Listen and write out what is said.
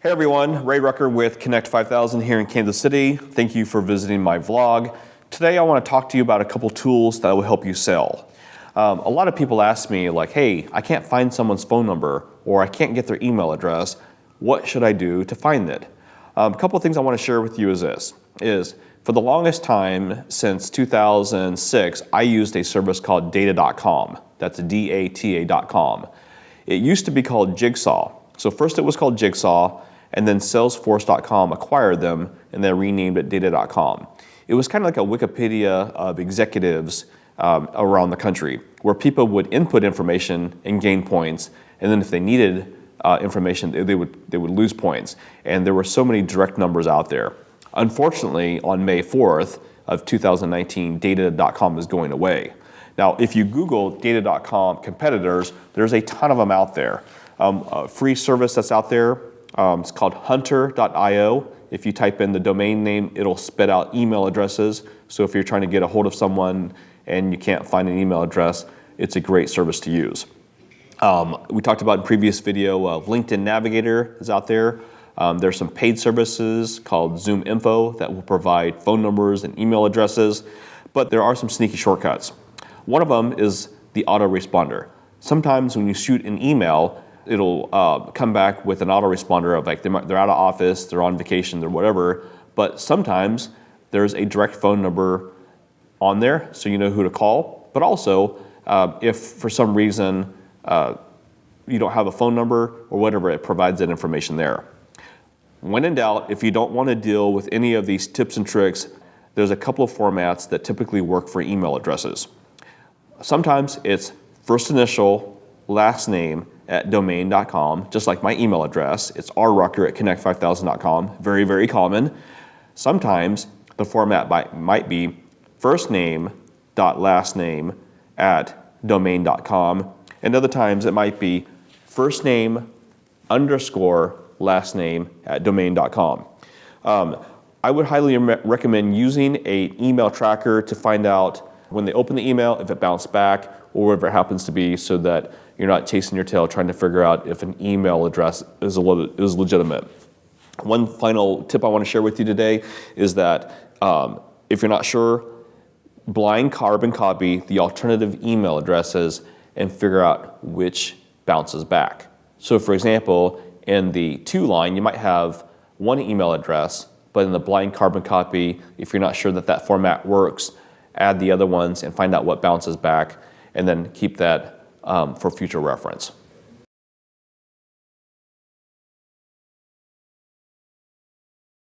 Hey everyone, Ray Rucker with Connect 5000 here in Kansas City. Thank you for visiting my vlog. Today I want to talk to you about a couple tools that will help you sell. A lot of people ask me like, hey, I can't find someone's phone number or I can't get their email address. What should I do to find it? A couple of things I want to share with you is for the longest time since 2006, I used a service called data.com. That's DATA.com. It used to be called Jigsaw. So first it was called Jigsaw, and then Salesforce.com acquired them and then renamed it Data.com. It was kind of like a Wikipedia of executives around the country, where people would input information and gain points, and then if they needed information, they would lose points. And there were so many direct numbers out there. Unfortunately, on May 4th of 2019, Data.com is going away. Now, if you Google Data.com competitors, there's a ton of them out there. A free service that's out there, it's called hunter.io. If you type in the domain name, it'll spit out email addresses. So if you're trying to get a hold of someone and you can't find an email address, it's a great service to use. We talked about in previous video, LinkedIn Navigator is out there. There's some paid services called Zoom Info that will provide phone numbers and email addresses, but there are some sneaky shortcuts. One of them is the autoresponder. Sometimes when you shoot an email, it'll come back with an autoresponder of like they're out of office, they're on vacation, or whatever, but sometimes there's a direct phone number on there so you know who to call. But also, if for some reason you don't have a phone number or whatever, it provides that information there. When in doubt, if you don't want to deal with any of these tips and tricks, there's a couple of formats that typically work for email addresses. Sometimes it's first initial, last name at domain.com, just like my email address. It's rrucker@connect5000.com, very, very common. Sometimes the format might be first name dot last name at domain.com, and other times it might be first name underscore last name at domain.com. I would highly recommend using an email tracker to find out when they open the email, if it bounced back, or whatever it happens to be, so that you're not chasing your tail trying to figure out if an email address is legitimate. One final tip I want to share with you today is that if you're not sure, blind carbon copy the alternative email addresses and figure out which bounces back. So for example, in the to line, you might have one email address, but in the blind carbon copy, if you're not sure that that format works, add the other ones and find out what bounces back, and then keep that for future reference.